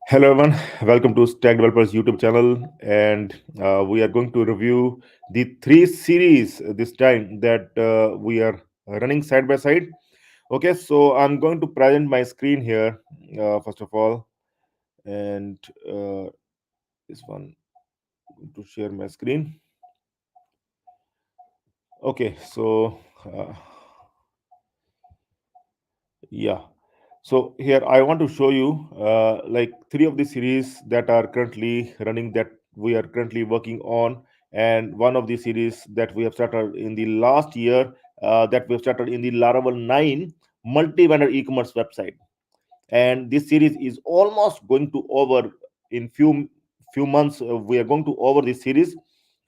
Hello everyone, welcome to Stack Developers YouTube channel, and we are going to review the three series this time that we are running side by side. Okay, so I'm going to present my screen here first of all, and uh, this one to share my screen. Okay, so uh, yeah, so here I want to show you like three of the series that are currently running that we are currently working on, and one of the series that we have started in the last year that we have started in the Laravel 9 multi-vendor e-commerce website, and this series is almost going to over in few months. We are going to over this series,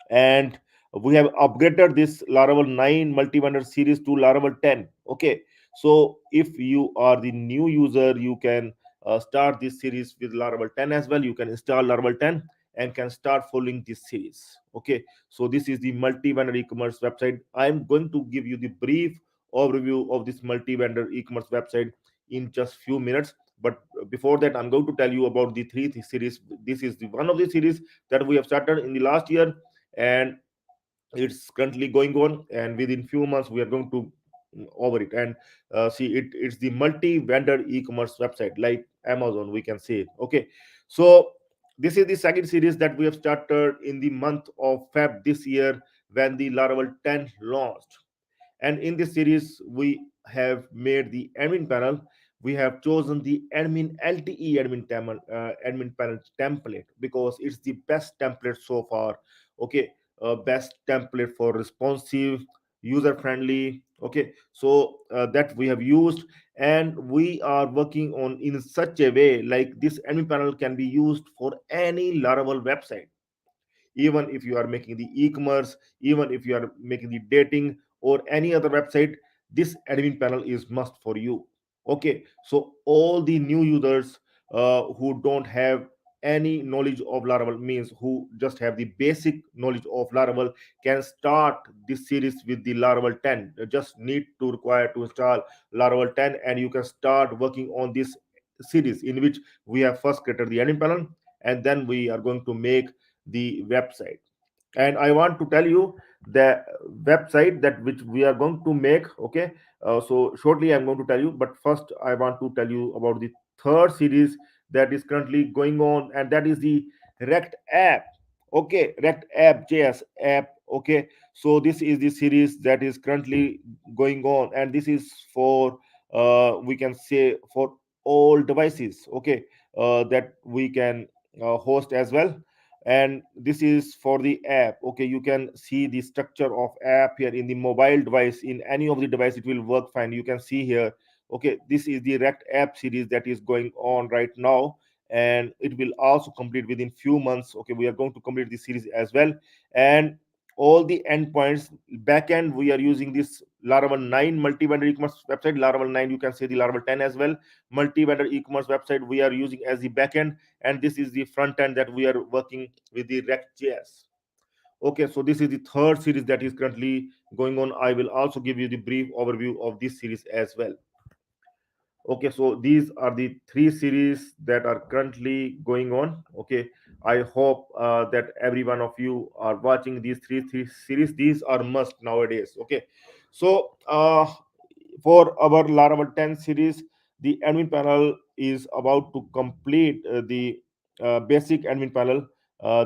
and we have upgraded this Laravel 9 multi-vendor series to Laravel 10. Okay, so if you are the new user, you can start this series with Laravel 10 as well. You can install Laravel 10 and can start following this series. Okay, so this is the multi-vendor e-commerce website. I'm going to give you the brief overview of this multi-vendor e-commerce website in just few minutes. But before that, I'm going to tell you about the series. This is the one of the series that we have started in the last year, and it's currently going on, and within few months we are going to over it. And see it, it's the multi-vendor e-commerce website like Amazon, we can say. Okay, so this is the second series that we have started in the month of Feb this year when the Laravel 10 launched. And in this series, we have made the admin panel. We have chosen the admin LTE admin panel template because it's the best template so far. Okay, best template for responsive, user friendly. Okay, so that we have used, and we are working on in such a way like this admin panel can be used for any Laravel website, even if you are making the e-commerce, even if you are making the dating or any other website. This admin panel is must for you. Okay, so all the new users who don't have any knowledge of Laravel, means who just have the basic knowledge of Laravel, can start this series with the Laravel 10. You just need to require to install Laravel 10, and you can start working on this series in which we have first created the admin panel, and then we are going to make the website. And I want to tell you the website that which we are going to make. Okay, so shortly I'm going to tell you, but first I want to tell you about the third series that is currently going on, and that is the React app. Okay, React app JS app. Okay, so this is the series that is currently going on, and this is for we can say for all devices. Okay, that we can host as well. And this is for the app. Okay, you can see the structure of app here in the mobile device. In any of the device it will work fine, you can see here. Okay, this is the React app series that is going on right now, and it will also complete within few months. Okay, we are going to complete this series as well. And all the endpoints backend, we are using this Laravel 9 multi-vendor e-commerce website. Laravel 9, you can say the Laravel 10 as well. Multi-vendor e-commerce website we are using as the backend, and this is the front end that we are working with the reactjs. Okay, so this is the third series that is currently going on. I will also give you the brief overview of this series as well. Okay, so these are the three series that are currently going on. Okay, I hope that every one of you are watching these three series. These are must nowadays. Okay, so for our Laravel 10 series, the admin panel is about to complete the basic admin panel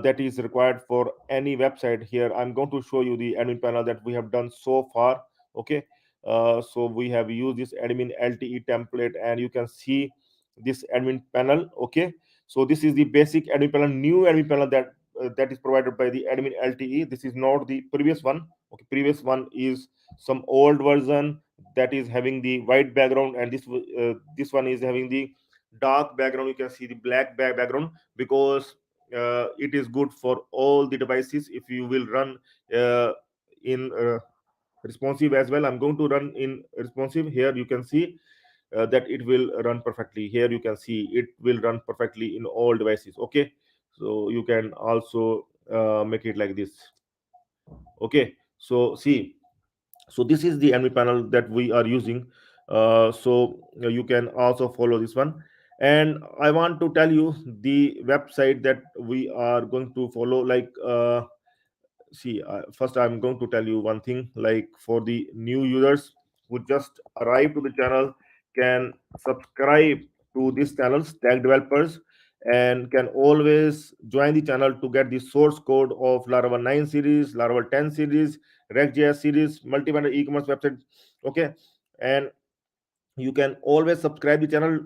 that is required for any website. Here I'm going to show you the admin panel that we have done so far. Okay, so we have used this admin LTE template, and you can see this admin panel. Okay, so this is the basic admin panel, new admin panel that is provided by the admin LTE. This is not the previous one. Okay, previous one is some old version that is having the white background, and this one is having the dark background. You can see the background because it is good for all the devices. If you will run in responsive as well, I'm going to run in responsive. Here you can see that it will run perfectly. Here you can see it will run perfectly in all devices. Okay, so you can also make it like this. Okay, so see, so this is the enemy panel that we are using. So you can also follow this one. And I want to tell you the website that we are going to follow. Like see, first I'm going to tell you one thing. Like for the new users who just arrived to the channel, can subscribe to this channel's tech developers, and can always join the channel to get the source code of Laravel 9 series, Laravel 10 series, reactjs series, multi-vendor e-commerce website. Okay. And you can always subscribe the channel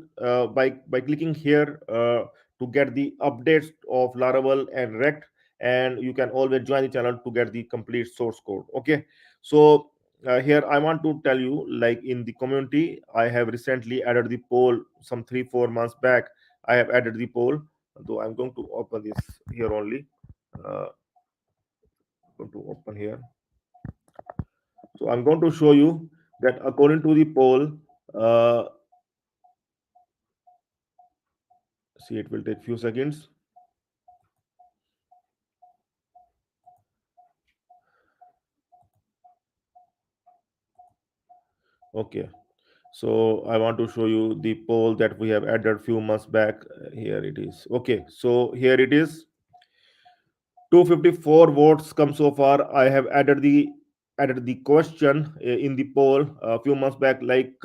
by clicking here to get the updates of Laravel and Rect. And you can always join the channel to get the complete source code. Okay. So here I want to tell you, like in the community I have recently added the poll some 3 4 months back. I have added the poll, though I'm going to open this here only. uh, going to open here. So I'm going to show you that according to the poll, uh, see, it will take few seconds. Okay, so I want to show you the poll that we have added few months back. Here it is. Okay, so here it is. 254 votes come so far. I have added the question in the poll a few months back, like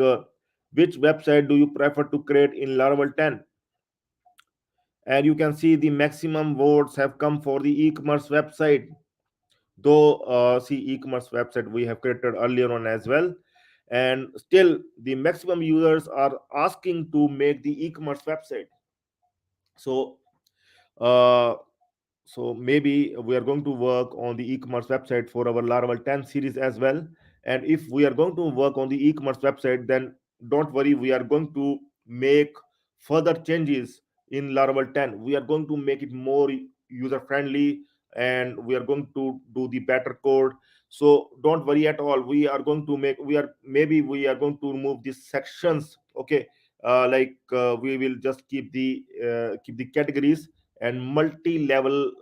which website do you prefer to create in Laravel 10? And you can see the maximum votes have come for the e-commerce website. Though see, e-commerce website we have created earlier on as well, and still the maximum users are asking to make the e-commerce website. So uh, so maybe we are going to work on the e-commerce website for our Laravel 10 series as well. And if we are going to work on the e-commerce website, then don't worry, we are going to make further changes in Laravel 10. We are going to make it more user friendly, and we are going to do the better code. So don't worry at all. We are going to make, we are going to remove these sections. Okay. We will just keep the categories and multi-level,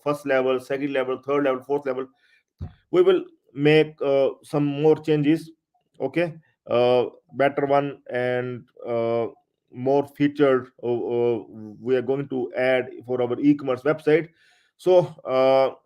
first level, second level, third level, fourth level. We will make some more changes. Okay. Better one, and more featured we are going to add for our e-commerce website. So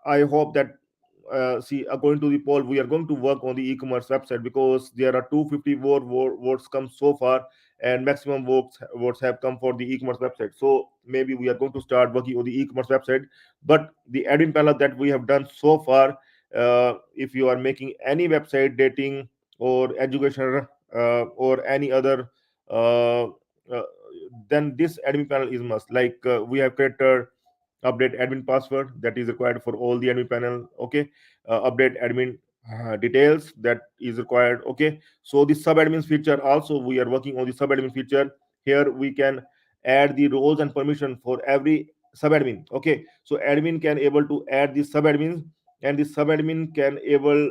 I hope that see, according to the poll, we are going to work on the e-commerce website, because there are 254 votes come so far, and maximum votes have come for the e-commerce website. So maybe we are going to start working on the e-commerce website. But the admin panel that we have done so far, if you are making any website dating or educational or any other, uh, uh, then this admin panel is must. Like we have created update admin password that is required for all the admin panel. Okay. Update admin details that is required. Okay. So the sub admins feature also, we are working on the sub admin feature. Here we can add the roles and permission for every sub admin. Okay. So admin can able to add the sub admins, and the sub admin can able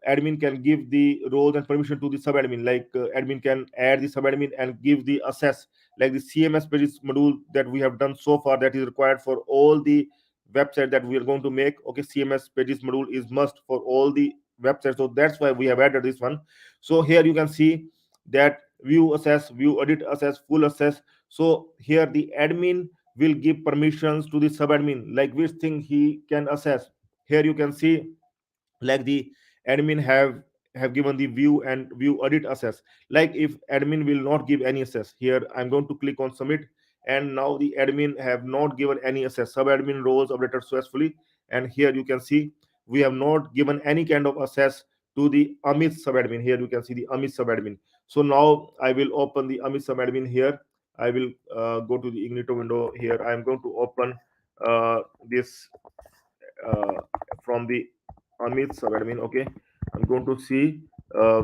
admin can give the roles and permission to the sub admin. Like admin can add the sub admin and give the access, like the CMS pages module that we have done so far, that is required for all the website that we are going to make. Okay. CMS pages module is must for all the websites, so that's why we have added this one. So here you can see that view access, view edit access, full access. So here the admin will give permissions to the subadmin, like which thing he can access. Here you can see, like the admin have given the view and view edit access. Like if admin will not give any access, here I'm going to click on submit, and now the admin have not given any access. Sub admin roles updated successfully, and here you can see we have not given any kind of access to the Amit subadmin. Here you can see the Amit subadmin. So now I will open the Amit subadmin. Here I will go to the Ignito window. Here I am going to open this uh, from the Amit subadmin. Okay. I'm going to see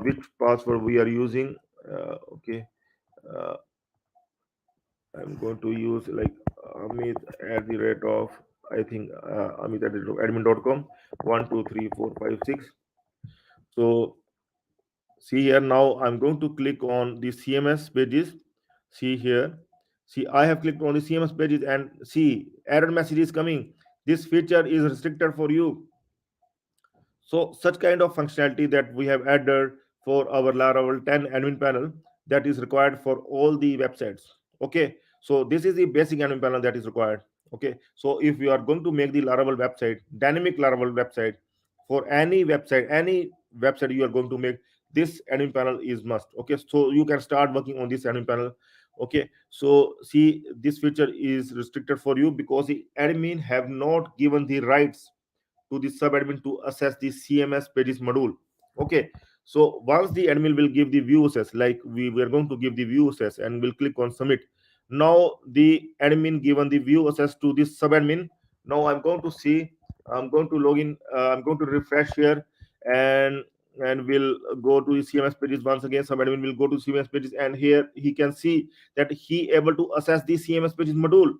which password we are using. Okay. uh, I'm going to use like Amit at the rate of, I think Amit at the rate of admin.com, 123456. So see here, now I'm going to click on the CMS pages. See here, see, I have clicked on the CMS pages, and see, error message is coming. This feature is restricted for you. So such kind of functionality that we have added for our Laravel 10 admin panel, that is required for all the websites. Okay, so this is the basic admin panel that is required. Okay, so if you are going to make the Laravel website, dynamic Laravel website, for any website you are going to make, this admin panel is must. Okay, so you can start working on this admin panel. Okay, so see, this feature is restricted for you because the admin have not given the rights to the subadmin to access the CMS pages module. Okay, so once the admin will give the view access, like we are going to give the view access and we'll click on submit. Now the admin given the view access to this subadmin. Now I'm going to see, I'm going to log in, I'm going to refresh here, and we'll go to the CMS pages once again. Subadmin will go to CMS pages, and here he can see that he able to access the CMS pages module.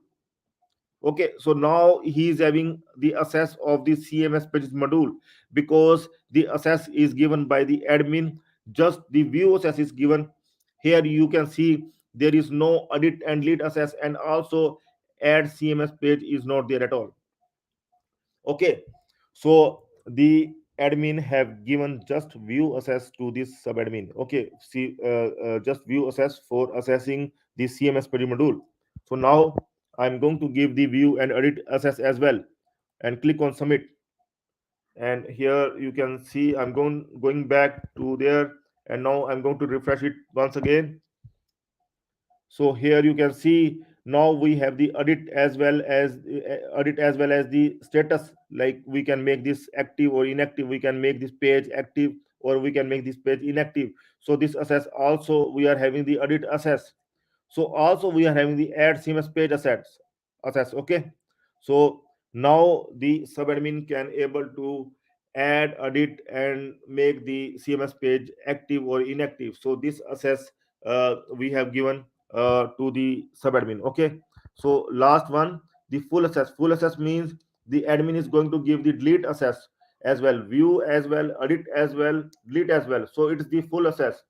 Okay, so now he is having the access of the CMS pages module because the access is given by the admin. Just the view access is given. Here you can see there is no edit and delete access, and also add CMS page is not there at all. Okay, so the admin have given just view access to this subadmin. Okay, see, just view access for accessing the CMS page module. So now I'm going to give the view and edit access as well, and click on submit. And here you can see I'm going back to there, and now I'm going to refresh it once again. So here you can see now we have the edit as well as the status. Like we can make this active or inactive, we can make this page active or we can make this page inactive. So this access also we are having the edit access. So also we are having the add CMS page assets access. Okay, so now the subadmin can able to add, edit, and make the CMS page active or inactive. So this access we have given to the subadmin. Okay, so last one, the full access. Full access means the admin is going to give the delete access as well, view as well, edit as well, delete as well. So it's the full access.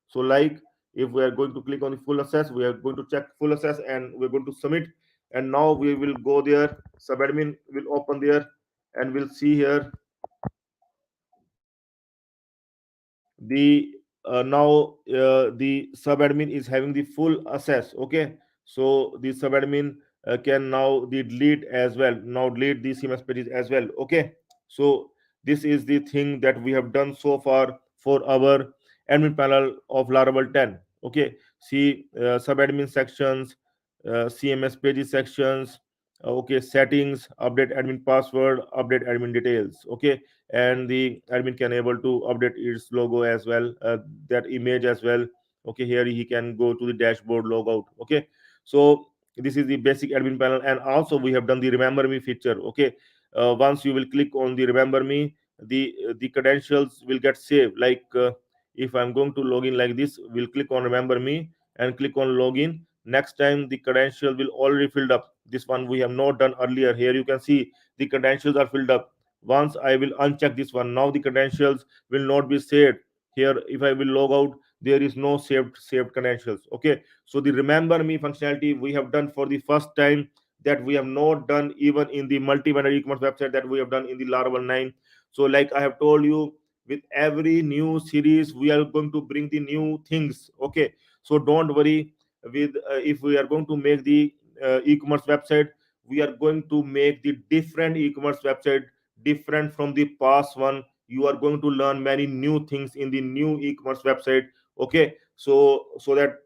So like if we are going to click on the full access, we are going to check full access and we're going to submit. And now we will go there, subadmin will open there, and we'll see here the now the subadmin is having the full access. Okay, so the subadmin can now the delete as well, now delete the CMS pages as well. Okay, so this is the thing that we have done so far for our admin panel of Laravel 10. Okay, see, subadmin sections, CMS pages sections, okay, settings, update admin password, update admin details. Okay, and the admin can able to update its logo as well, that image as well. Okay, here he can go to the dashboard logout. Okay, so this is the basic admin panel, and also we have done the remember me feature. Okay, once you will click on the remember me, the credentials will get saved. Like if I'm going to log in like this, we'll click on remember me and click on login. Next time the credential will already filled up. This one we have not done earlier. Here you can see the credentials are filled up. Once I will uncheck this one, now the credentials will not be saved. Here if I will log out, there is no saved credentials. Okay, so the remember me functionality we have done for the first time, that we have not done even in the multi-vendor e-commerce website that we have done in the Laravel 9. So like I have told you, with every new series we are going to bring the new things. Okay, so don't worry. With if we are going to make the e-commerce website, we are going to make the different e-commerce website different from the past one. You are going to learn many new things in the new e-commerce website. Okay, so that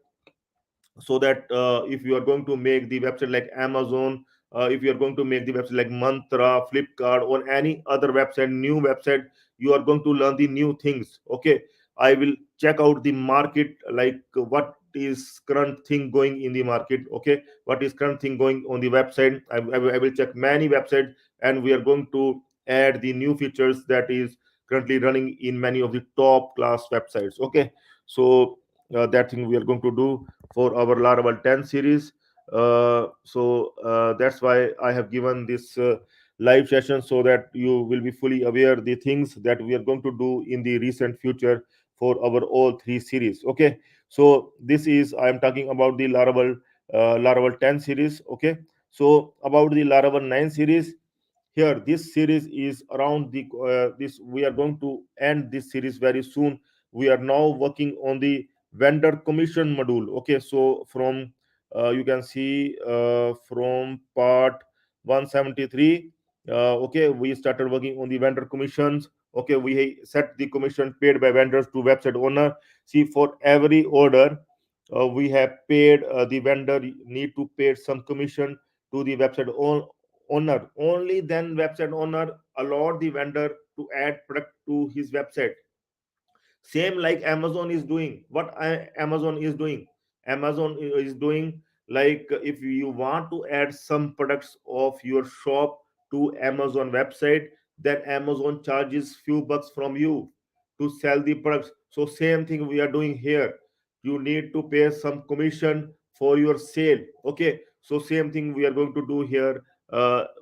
if you are going to make the website like Amazon, if you are going to make the website like Mantra, Flipkart, or any other website, new website, you are going to learn the new things. Okay, I will check out the market, like what is current thing going in the market. Okay, what is current thing going on the website. I will check many websites, and we are going to add the new features that is currently running in many of the top class websites. Okay, so that thing we are going to do for our Laravel 10 series. So that's why I have given this live session, so that you will be fully aware the things that we are going to do in the recent future for our all three series. Okay, so this is I am talking about the Laravel 10 series. Okay, so about the Laravel 9 series, here this series is around the this we are going to end this series very soon. We are now working on the vendor commission module. Okay, so from you can see from part 173, okay, we started working on the vendor commissions. Okay, we set the commission paid by vendors to website owner. See, for every order we have paid, the vendor need to pay some commission to the owner. Only then website owner allowed the vendor to add product to his website. Same like Amazon is doing. Amazon is doing? Is doing, like, if you want to add some products of your shop to Amazon website, then Amazon charges few bucks from you to sell the products. So same thing we are doing here. You need to pay some commission for your sale. Okay, so same thing we are going to do here.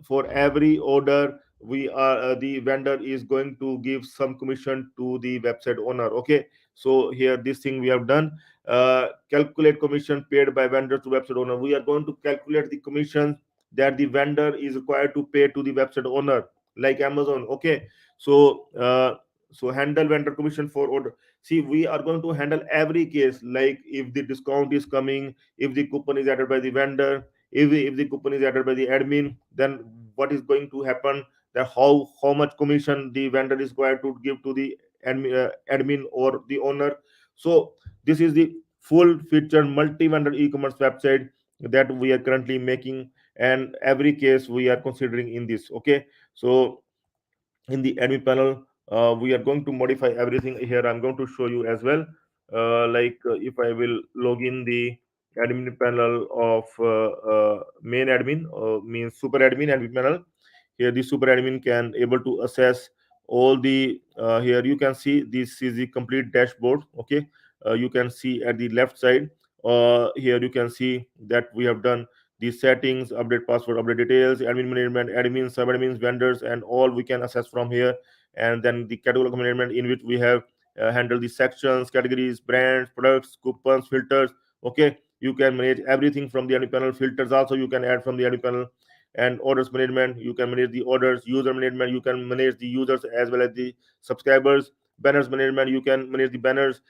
For every order, we are the vendor is going to give some commission to the website owner. Okay, so here this thing we have done. Calculate commission paid by vendor to website owner. We are going to calculate the commission that the vendor is required to pay to the website owner, like Amazon. Okay, so handle vendor commission for order. See, we are going to handle every case, like if the discount is coming, if the coupon is added by the vendor, if the coupon is added by the admin, then what is going to happen, that how much commission the vendor is required to give to the admin or the owner. So this is the full feature multi-vendor e-commerce website that we are currently making, and every case we are considering in this. Okay, so in the admin panel, we are going to modify everything. Here I'm going to show you as well. If I will log in the admin panel of main admin, means super admin admin panel. Here the super admin can able to assess all the, here you can see this is the complete dashboard. Okay, you can see at the left side, here you can see that we have done the settings, update password, update details, admin management, admins, sub-admins, vendors, and all we can access from here. And then the catalog management, in which we have handled the sections, categories, brands, products, coupons, filters. Okay, you can manage everything from the admin panel. Filters also you can add from the admin panel. And orders management, you can manage the orders. User management, you can manage the users as well as the subscribers. Banners management, you can manage the banners.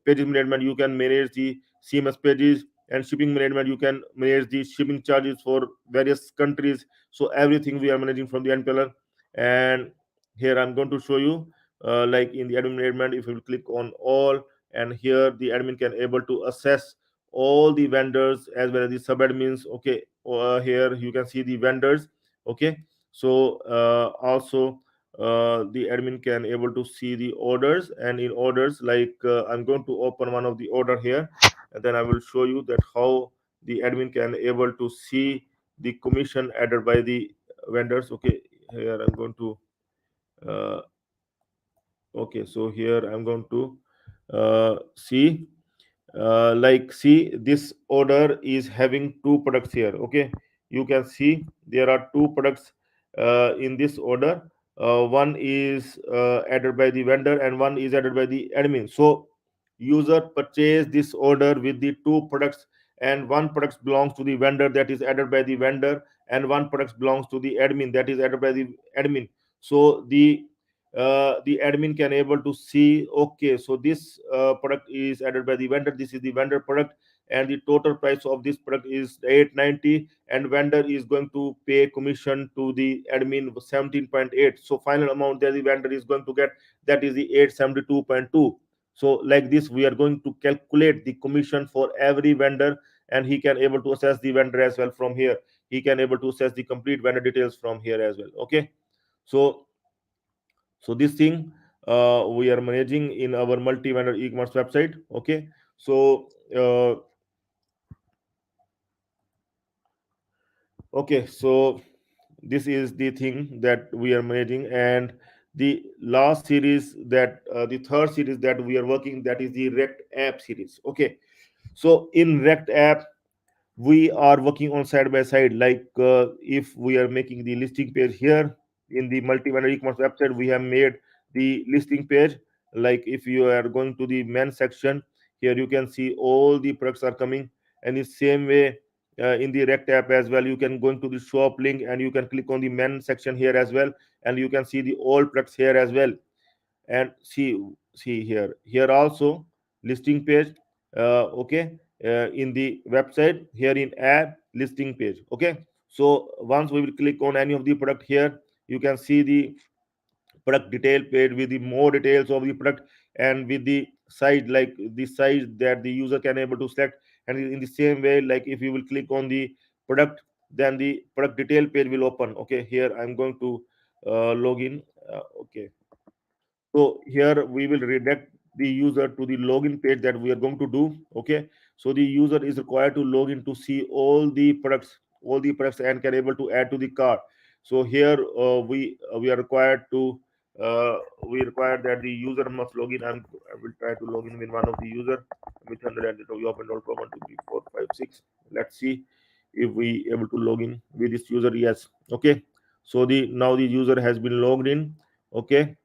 Pages management, you can manage the CMS pages. And shipping management, you can manage the shipping charges for various countries. So everything we are managing from the end panel. And here I'm going to show you, like in the admin management, if you click on all, and here the admin can able to assess all the vendors as well as the sub admins. Okay, here you can see the vendors. Okay, so also the admin can able to see the orders. And in orders, like, I'm going to open one of the order here, and then I will show you that how the admin can able to see the commission added by the vendors. Okay, here I'm going to uh, okay, so here I'm going to see, like, see, this order is having two products here. Okay, you can see there are two products in this order. One is added by the vendor and one is added by the admin. So user purchased this order with the two products, and one product belongs to the vendor, that is added by the vendor, and one product belongs to the admin, that is added by the admin. So the admin can able to see, okay, so this product is added by the vendor, this is the vendor product, and the total price of this product is 890, and vendor is going to pay commission to the admin 17.8. So final amount that the vendor is going to get, that is the 872.2. So like this we are going to calculate the commission for every vendor, and he can able to assess the vendor as well from here. He can able to assess the complete vendor details from here as well. Okay, so this thing we are managing in our multi-vendor e-commerce website. Okay, so okay, so this is the thing that we are managing. And the last series, that the third series that we are working, that is the Rect app series. Okay, so in Rect app we are working on side by side, like, if we are making the listing page here in the multi-vendor e-commerce website, we have made the listing page. Like if you are going to the men section, here you can see all the products are coming. And the same way, in the Rect app as well, you can go into the shop link and you can click on the men section here as well, and you can see the all products here as well. And see here also listing page. okay, in the website here in app listing page. Okay, so once we will click on any of the product here, you can see the product detail page with the more details of the product, and with the size, like the size that the user can able to select. And in the same way, like if you will click on the product, then the product detail page will open. Okay, here I'm going to log in. Okay, so here we will redirect the user to the login page that we are going to do. Okay, so the user is required to log in to see all the products, and can able to add to the cart. So here we are required to we require that the user must log in. I will try to log in with one of the user with 100 and we open 1 2 3 4 5 6. Let's see if we able to log in with this user. Yes. Okay, so the now the user has been logged in. Okay,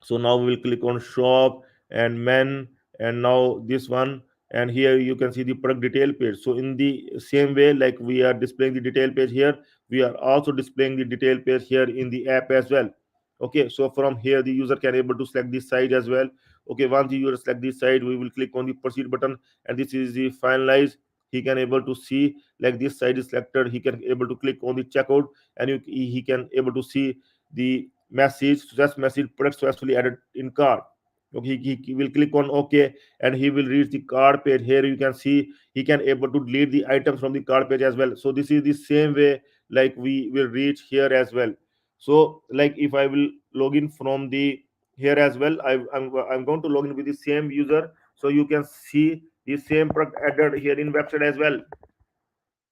so now we will click on shop and men, and now this one, and here you can see the product detail page. So in the same way, like we are displaying the detail page here, we are also displaying the detail page here in the app as well. Okay, so from here the user can able to select this site as well. Okay, once the user select this site, we will click on the proceed button, and this is the finalize. He can able to see like this site is selected. He can able to click on the checkout, and he can able to see the message, success message, product successfully added in cart. Okay, he will click on OK, and he will reach the cart page. Here you can see he can able to delete the items from the cart page as well. So this is the same way like we will reach here as well. So like if I will log in from the here as well, I'm going to log in with the same user, so you can see the same product added here in website as well.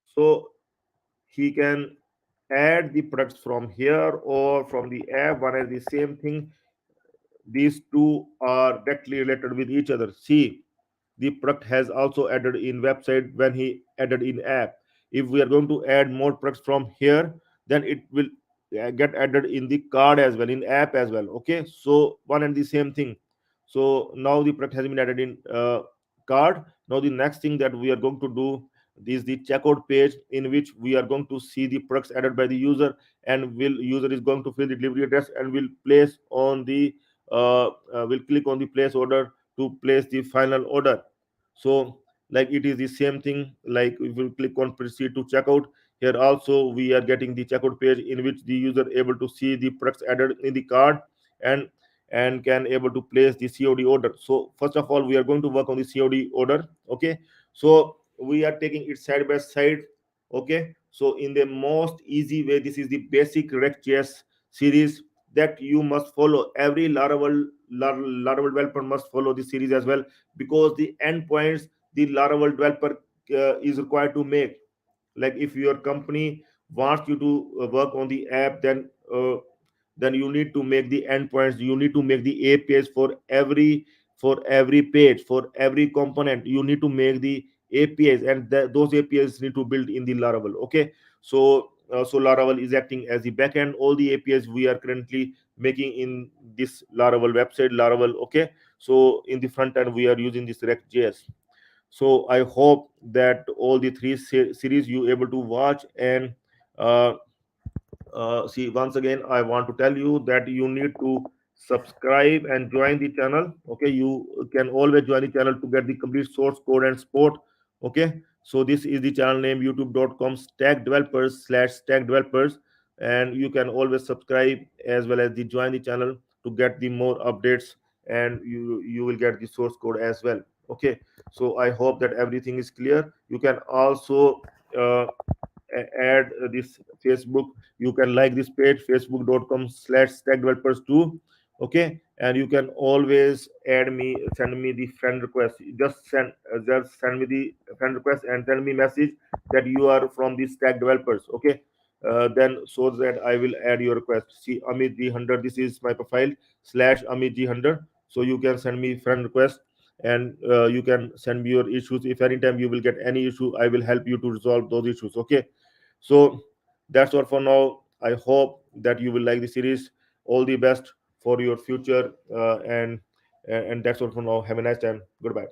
So he can add the products from here or from the app. One is the same thing. These two are directly related with each other. See, the product has also added in website when he added in app. If we are going to add more products from here, then it will get added in the card as well, in app as well. Okay, so one and the same thing. So now the product has been added in card. Now the next thing that we are going to do is the checkout page, in which we are going to see the products added by the user, and will user is going to fill the delivery address and will place on the will click on the place order to place the final order. So like it is the same thing, like if you click on proceed to checkout, here also we are getting the checkout page, in which the user able to see the products added in the cart, and can able to place the COD order. So first of all we are going to work on the COD order. Okay, so we are taking it side by side. Okay, so in the most easy way, this is the basic reactjs series that you must follow. Every Laravel developer must follow this series as well, because the endpoints the Laravel developer is required to make. Like if your company wants you to work on the app, then you need to make the endpoints. You need to make the APIs for every page, for every component. You need to make the APIs, and those APIs need to build in the Laravel. Okay, so Laravel is acting as the backend. All the APIs we are currently making in this Laravel website, Laravel. Okay, so in the front end we are using this React.js. So I hope that all the three series you able to watch, and uh, see, once again I want to tell you that you need to subscribe and join the channel. Okay, you can always join the channel to get the complete source code and support. Okay, so this is the channel name, youtube.com stack developers slash stack developers, and you can always subscribe as well as the join the channel to get the more updates, and you will get the source code as well. Okay, so I hope that everything is clear. You can also uh, add this Facebook. You can like this page, facebook.com slash stack developers too. Okay, and you can always send me the friend request. Just send me the friend request and send me message that you are from the stack developers. Okay, then so that I will add your request. See, Amit G100, this is my profile slash Amit G100. So you can send me friend request, and you can send me your issues. If anytime you will get any issue, I will help you to resolve those issues. Okay, so that's all for now. I hope that you will like the series. All the best for your future, and that's all for now. Have a nice time. Goodbye.